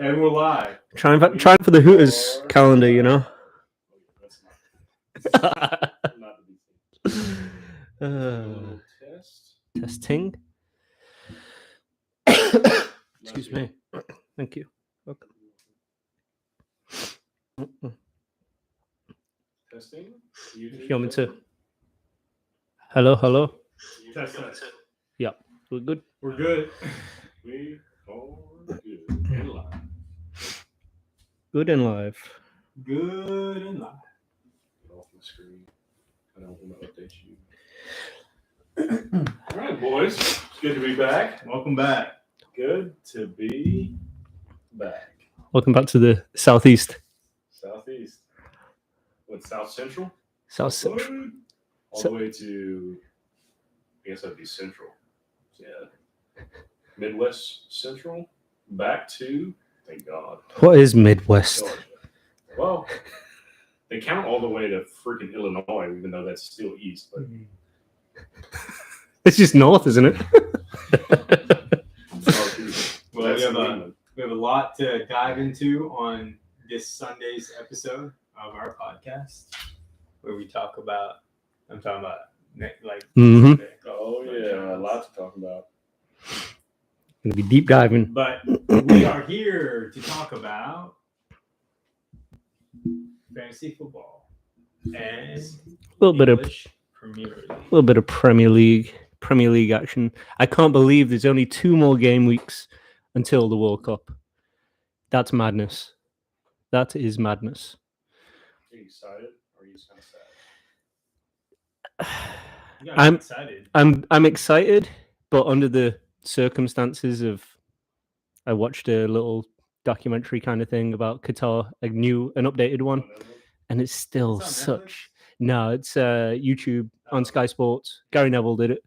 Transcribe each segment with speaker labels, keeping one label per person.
Speaker 1: And we're live.
Speaker 2: Trying for the Hooters calendar, you know. Testing. Excuse me. Thank you. Welcome.
Speaker 1: Testing.
Speaker 2: You want me to? Hello.
Speaker 1: Test.
Speaker 2: Yeah, we're good.
Speaker 1: We're good. We are good and live.
Speaker 2: Good and live.
Speaker 1: Good and live. Get off my screen. I don't want to update you. All right, boys. It's good to be back. Welcome back. Good to be back.
Speaker 2: Welcome back to the southeast.
Speaker 1: Southeast. What, South Central?
Speaker 2: South Central.
Speaker 1: All the way to, I guess that'd be Central. Yeah. Midwest Central. Back to, thank God.
Speaker 2: What is Midwest?
Speaker 1: Georgia. Well, they count all the way to freaking Illinois, even though that's still east. But
Speaker 2: it's just north, isn't it?
Speaker 1: Well, we have a lot to dive into on this Sunday's episode of our podcast, where we talk about. I'm talking about like.
Speaker 2: Mm-hmm.
Speaker 1: Oh yeah, a lot to talk about.
Speaker 2: Gonna be deep diving.
Speaker 1: But we are here to talk about fantasy football and
Speaker 2: a little bit of Premier League action. I can't believe there's only 2 more game weeks until the World Cup. That's madness. That is madness.
Speaker 1: Are you excited or are you just kind of sad?
Speaker 2: I'm
Speaker 1: excited.
Speaker 2: I'm excited, but under the circumstances of, I watched a little documentary kind of thing about Qatar, an updated one, and it's still such. No, it's YouTube on Sky Sports. Gary Neville did it.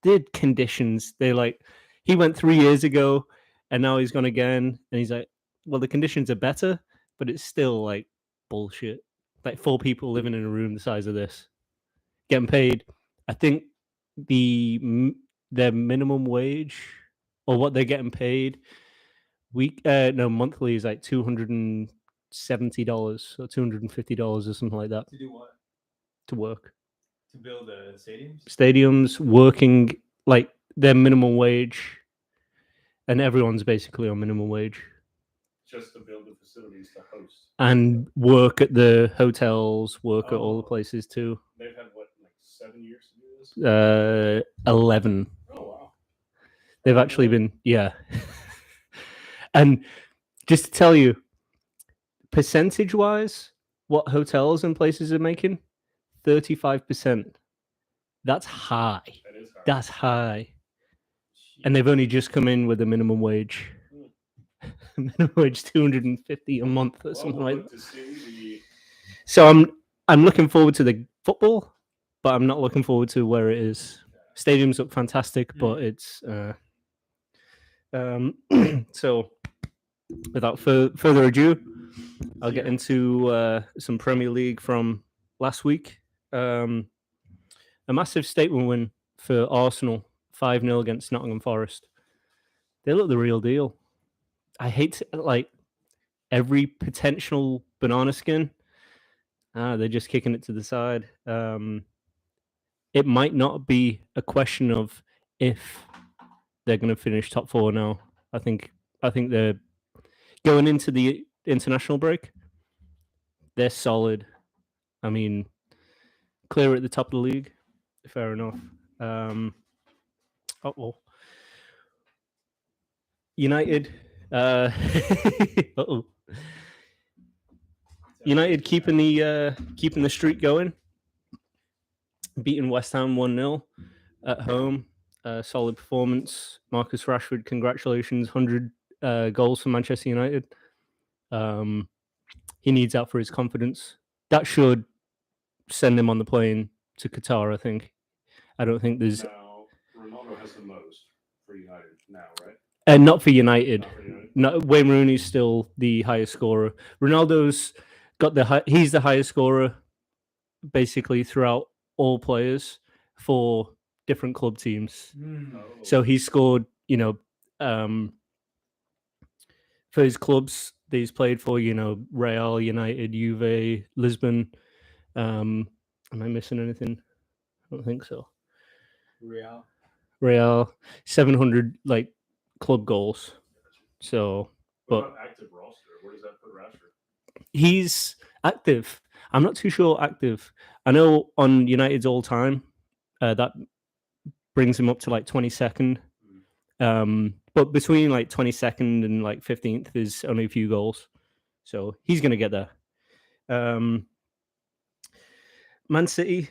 Speaker 2: Did conditions? He went 3 years ago, and now he's gone again, and he's like, well, the conditions are better, but it's still like bullshit. Like 4 people living in a room the size of this, getting paid. I think their minimum wage, or what they're getting paid monthly, is like $270 or $250 or something like that.
Speaker 1: To do what?
Speaker 2: To work.
Speaker 1: To build stadiums?
Speaker 2: Stadiums, working like their minimum wage, and everyone's basically on minimum wage.
Speaker 1: Just to build the facilities to host.
Speaker 2: And work at the hotels, at all the places too.
Speaker 1: They've had, what, like 7 years to do this?
Speaker 2: 11.
Speaker 1: Oh, wow.
Speaker 2: They've actually been, yeah. And just to tell you, percentage-wise, what hotels and places are making, 35%. That's high.
Speaker 1: That is high.
Speaker 2: That's high. And they've only just come in with a minimum wage. Minimum wage $250 a month or something like that. So I'm looking forward to the football, but I'm not looking forward to where it is. Stadiums look fantastic, but it's so without further ado, I'll get into some Premier League from last week. A massive statement win for Arsenal, 5-0 against Nottingham Forest. They look the real deal. I hate every potential banana skin. They're just kicking it to the side. It might not be a question of if they're going to finish top 4 now. I think they're going into the international break. They're solid. I mean, clear at the top of the league. Fair enough. United. United keeping the streak going, beating West Ham 1-0 at home. Solid performance. Marcus Rashford, congratulations, 100 goals for Manchester United. He needs that for his confidence. That should send him on the plane to Qatar, I think. I don't think there's...
Speaker 1: Now, Ronaldo has the most for United now, right?
Speaker 2: And not for United. Wayne Rooney's still the highest scorer. Ronaldo's got he's the highest scorer basically throughout all players for different club teams. So he scored, for his clubs that he's played for, Real, United, Juve, Lisbon. Am I missing anything? I don't think so. Real, 700 club goals. So,
Speaker 3: what about active roster? Where does that put Rashford?
Speaker 2: He's active. I'm not too sure active. I know on United's all time, that brings him up to 22nd. But between 22nd and 15th is only a few goals. So he's going to get there. Man City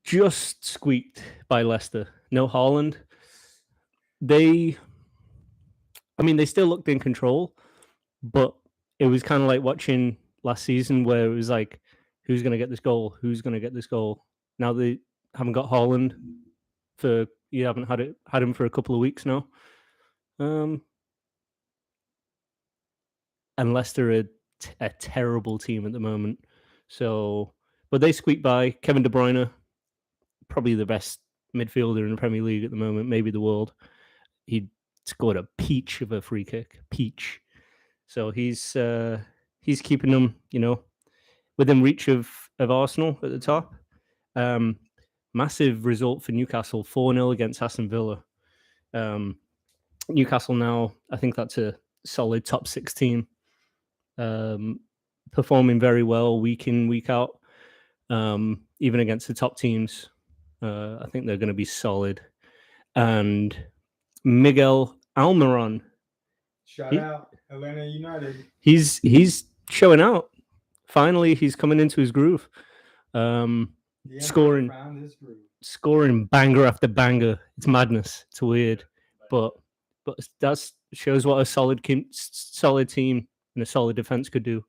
Speaker 2: just squeaked by Leicester. No Haaland. They still looked in control, but it was kind of like watching last season where it was like, who's going to get this goal? Who's going to get this goal? Now they haven't got Haaland you haven't had him for a couple of weeks now. And Leicester are a terrible team at the moment. So, but they squeaked by. Kevin De Bruyne, probably the best midfielder in the Premier League at the moment, maybe the world. He scored a peach of a free kick. Peach. So he's keeping them, within reach of Arsenal at the top. Massive result for Newcastle, 4-0 against Aston Villa. Newcastle now, I think that's a solid top 6 team. Performing very well week in, week out. Even against the top teams. I think they're going to be solid. And Miguel Almiron.
Speaker 1: Shout out Atlanta United.
Speaker 2: He's showing out. Finally, he's coming into his groove. Scoring banger after banger. It's madness. It's weird, but that shows what a solid team and a solid defense could do.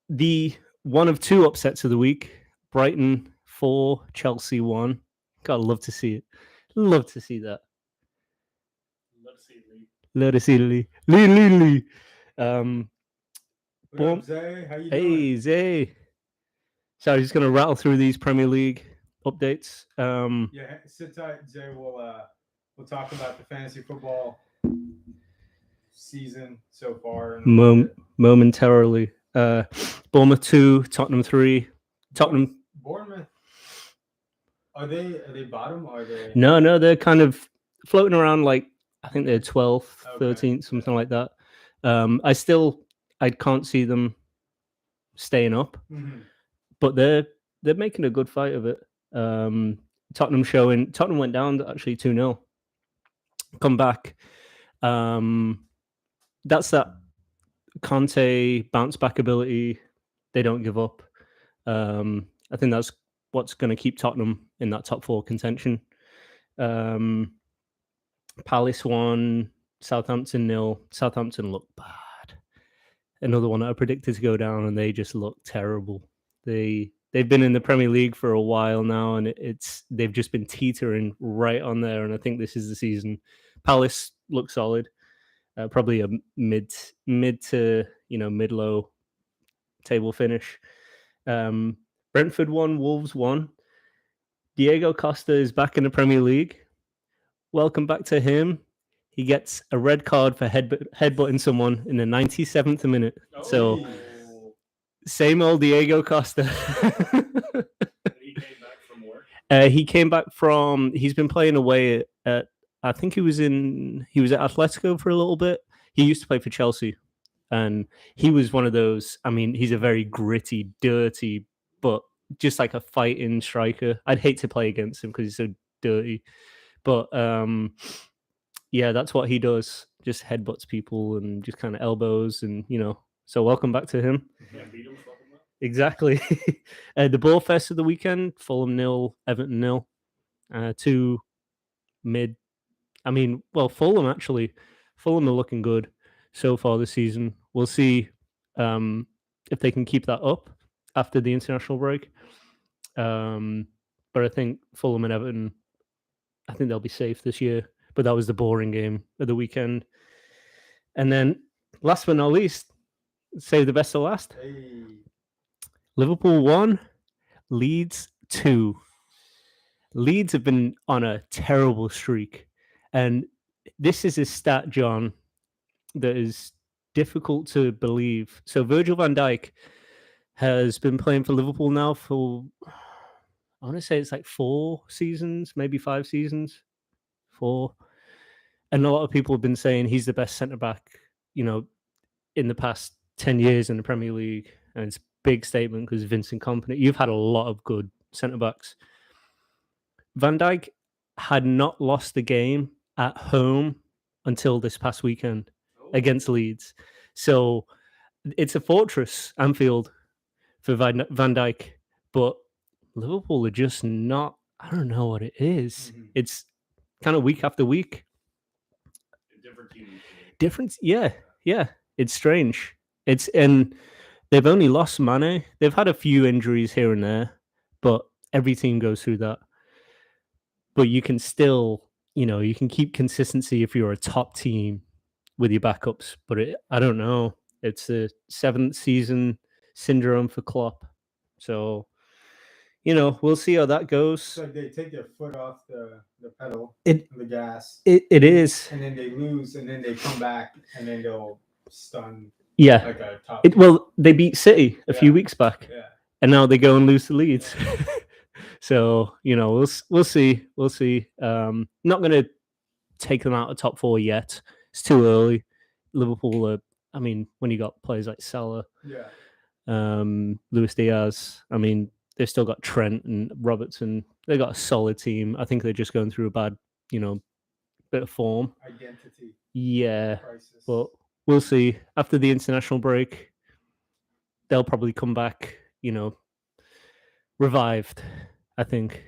Speaker 2: The one of 2 upsets of the week: Brighton 4, Chelsea 1. Gotta love to see it. Love to see that. Love to see Lee. Lee.
Speaker 1: What up, Zay? How you doing?
Speaker 2: Hey, Zay. So I'm just going to rattle through these Premier League updates.
Speaker 1: Yeah, sit tight, Zay. We'll talk about the fantasy football season so far.
Speaker 2: Momentarily. Bournemouth 2, Tottenham 3.
Speaker 1: Bournemouth. Are they bottom? Or are they?
Speaker 2: No, they're kind of floating around I think they're 12th, 13th, something like that. I can't see them staying up, but they're making a good fight of it. Tottenham went down actually 2-0. Come back. That's that Conte bounce back ability. They don't give up. I think that's what's going to keep Tottenham in that top 4 contention. Palace 1, Southampton 0. Southampton look bad. Another one that I predicted to go down, and they just look terrible. They've been in the Premier League for a while now, and they've just been teetering right on there. And I think this is the season. Palace look solid, probably a mid to mid-low table finish. Brentford 1, Wolves 1. Diego Costa is back in the Premier League. Welcome back to him. He gets a red card for headbutting someone in the 97th minute. So, same old Diego Costa.
Speaker 3: He came back from where?
Speaker 2: He's been playing away at I think he was at Atletico for a little bit. He used to play for Chelsea. And he was one of those, he's a very gritty, dirty, but just like a fighting striker. I'd hate to play against him because he's so dirty. But yeah, that's what he does. Just headbutts people and just kind of elbows and, So welcome back to him.
Speaker 3: Can't beat him, fuck him up.
Speaker 2: Exactly. The Ball Fest of the weekend, Fulham 0, Everton 0. 2 mid. Fulham actually. Fulham are looking good so far this season. We'll see if they can keep that up after the international break. But I think Fulham and Everton, I think they'll be safe this year. But that was the boring game of the weekend. And then, last but not least, save the best to last.
Speaker 1: Hey.
Speaker 2: Liverpool 1, Leeds 2. Leeds have been on a terrible streak. And this is a stat, John, that is difficult to believe. So Virgil van Dijk has been playing for Liverpool now for, I want to say it's like 4 seasons, maybe 5 seasons, 4. And a lot of people have been saying he's the best centre back, in the past 10 years in the Premier League. And it's a big statement because Vincent Kompany, you've had a lot of good centre backs. Van Dijk had not lost the game at home until this past weekend against Leeds. So it's a fortress, Anfield, for Van Dijk. But Liverpool are just not, I don't know what it is.
Speaker 1: Mhm.
Speaker 2: It's kind of week after week.
Speaker 3: Different team.
Speaker 2: Difference, yeah. It's strange. And they've only lost Mane. They've had a few injuries here and there, but every team goes through that. But you can still, you can keep consistency if you're a top team with your backups. But I don't know. It's a 7th season syndrome for Klopp. So, we'll see how that goes.
Speaker 1: It's like they take their foot off the pedal,
Speaker 2: the
Speaker 1: gas.
Speaker 2: It is.
Speaker 1: And then they lose, and then they come back, and then they'll stun
Speaker 2: Yeah.
Speaker 1: like a top.
Speaker 2: Well, they beat City a few
Speaker 1: Yeah.
Speaker 2: weeks back,
Speaker 1: Yeah.
Speaker 2: and now they go and lose to Leeds. So, we'll see. We'll see. Not going to take them out of top 4 yet. It's too early. Liverpool when you got players like Salah,
Speaker 1: Yeah.
Speaker 2: Luis Diaz, they've still got Trent and Robertson. They got a solid team. I think they're just going through a bad, bit of form.
Speaker 1: Identity
Speaker 2: Yeah,
Speaker 1: crisis.
Speaker 2: but we'll see. After the international break, they'll probably come back, revived. I think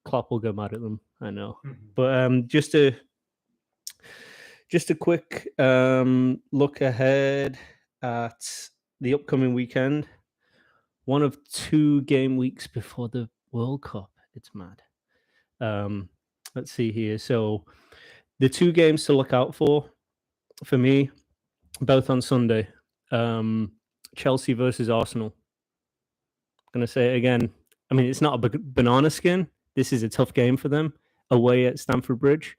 Speaker 2: Klopp will go mad at them. I know. But just a quick look ahead at the upcoming weekend. One of 2 game weeks before the World Cup. It's mad. Let's see here. So the 2 games to look out for me, both on Sunday. Chelsea versus Arsenal. I'm going to say it again. It's not a banana skin. This is a tough game for them away at Stamford Bridge.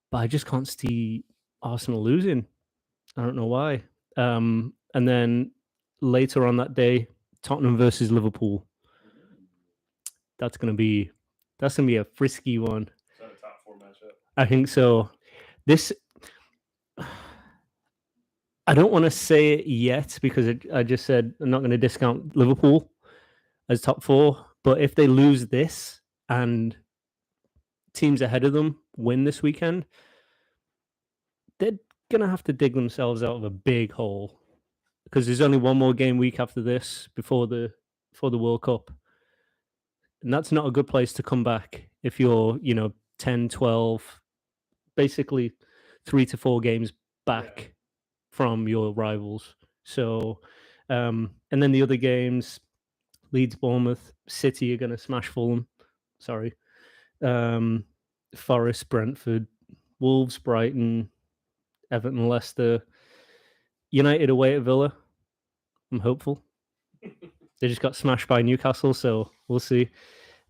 Speaker 2: But I just can't see Arsenal losing. I don't know why. And then later on that day, Tottenham versus Liverpool. That's gonna be a frisky one.
Speaker 3: Is that a top 4 matchup?
Speaker 2: I think so. This, I don't want to say it yet because I just said I'm not going to discount Liverpool as top 4. But if they lose this and teams ahead of them win this weekend, they're gonna have to dig themselves out of a big hole because there's only one more game week after this before the World Cup. And that's not a good place to come back if you're, 10, 12, basically 3 to 4 games back from your rivals. So, and then the other games, Leeds, Bournemouth, City are going to smash Fulham. Sorry. Forest, Brentford, Wolves, Brighton, Everton, Leicester, United away at Villa. I'm hopeful. They just got smashed by Newcastle, so we'll see.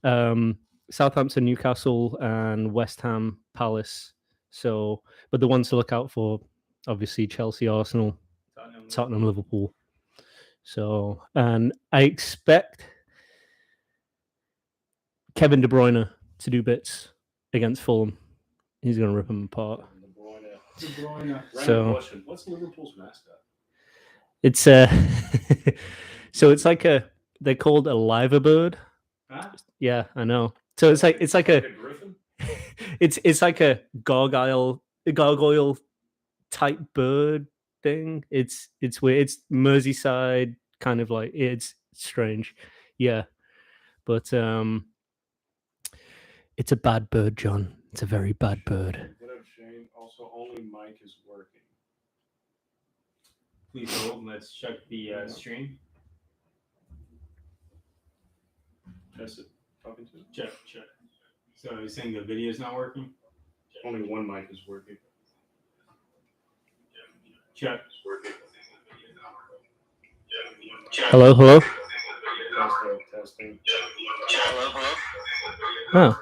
Speaker 2: Southampton, Newcastle, and West Ham, Palace. So, but the ones to look out for, obviously, Chelsea, Arsenal, Tottenham, Liverpool. So, and I expect Kevin De Bruyne to do bits against Fulham. He's going to rip them apart.
Speaker 1: De Bruyne.
Speaker 3: Random question. What's Liverpool's mascot?
Speaker 2: It's so it's like they're called a liver bird.
Speaker 1: Huh?
Speaker 2: Yeah, I know. So it's like a
Speaker 3: griffin.
Speaker 2: it's like a gargoyle type bird thing. It's weird. It's Merseyside kind of like, it's strange. Yeah, but it's a bad bird, John. It's a very bad bird.
Speaker 3: Good of Shane. Also, only mic is working.
Speaker 1: Please hold. Let's check the stream.
Speaker 3: Test it. Talking to it.
Speaker 1: Check. So you're saying the video is not working?
Speaker 3: Only one mic is working.
Speaker 1: Check.
Speaker 2: Hello.
Speaker 3: Testing.
Speaker 2: Oh.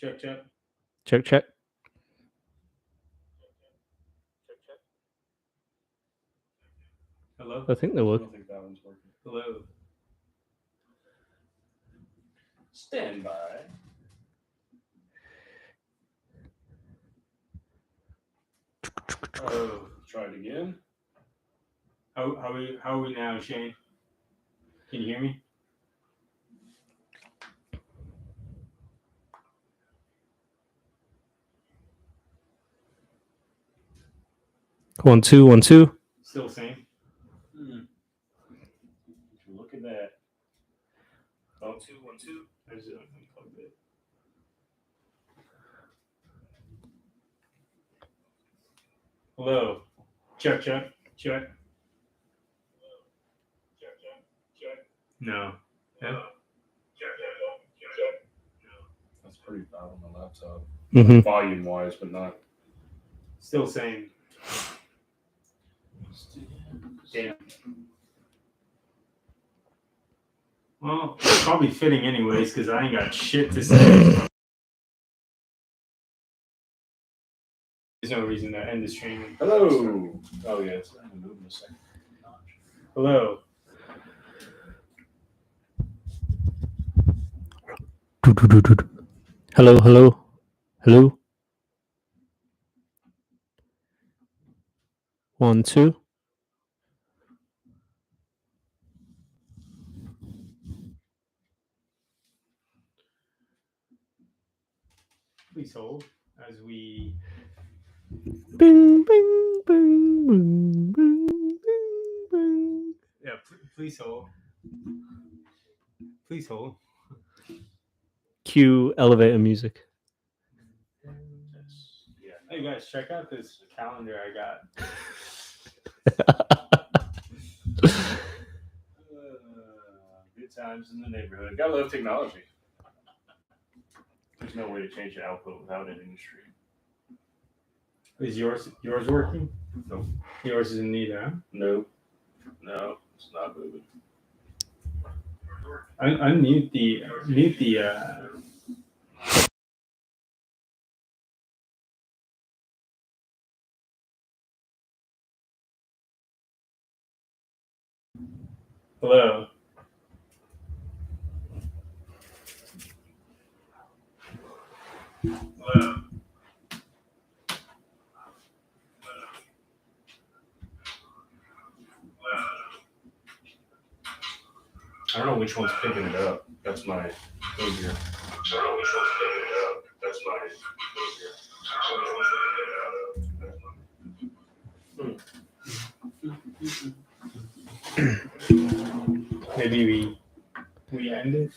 Speaker 1: Check.
Speaker 2: Check.
Speaker 1: Hello.
Speaker 2: I think they
Speaker 3: I
Speaker 2: would.
Speaker 3: don't think that one's working.
Speaker 1: Hello.
Speaker 3: Stand by.
Speaker 1: Oh.
Speaker 3: Try it again.
Speaker 1: How are we now, Shane? Can you hear me?
Speaker 2: One, two.
Speaker 1: Still same.
Speaker 3: If you look at that. 1, 2, 1, 2.
Speaker 1: I just unplugged it. Hello. Check. No. Yeah.
Speaker 3: That's pretty bad on the laptop.
Speaker 2: Mm-hmm.
Speaker 3: Volume wise, but not.
Speaker 1: Still same. Damn. Well, it's probably fitting anyways because I ain't got shit to say. There's no reason to end this training.
Speaker 3: Hello. Oh, yeah. It's going to move in a second.
Speaker 1: Hello.
Speaker 2: Hello. 1, 2.
Speaker 1: Please hold as we.
Speaker 2: Bing, bing, bing, bing, bing, bing.
Speaker 1: Yeah, please hold. Please hold.
Speaker 2: Cue elevator music.
Speaker 3: Yeah.
Speaker 1: Hey guys, check out this calendar I got.
Speaker 3: Good times in the neighborhood. Gotta love technology. There's no way to change the output without an industry.
Speaker 1: Is yours working?
Speaker 3: Nope.
Speaker 1: Yours isn't either, huh?
Speaker 3: Nope. No, it's not moving.
Speaker 1: Unmute the Hello. Hello.
Speaker 3: I don't know which one's picking it up. That's my figure.
Speaker 1: Maybe we end it.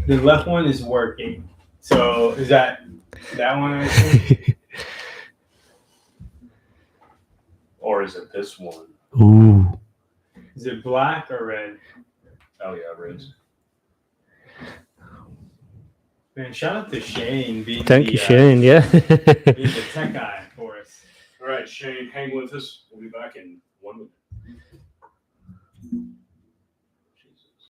Speaker 1: The left one is working. So is that one? I think?
Speaker 3: Or is it this one?
Speaker 2: Ooh.
Speaker 1: Is it black or red?
Speaker 3: Oh yeah, Riz.
Speaker 1: Man, shout out to Shane being
Speaker 2: Thank
Speaker 1: the,
Speaker 2: you, Shane. Yeah.
Speaker 1: being the tech guy for us.
Speaker 3: All right, Shane, hang with us. We'll be back in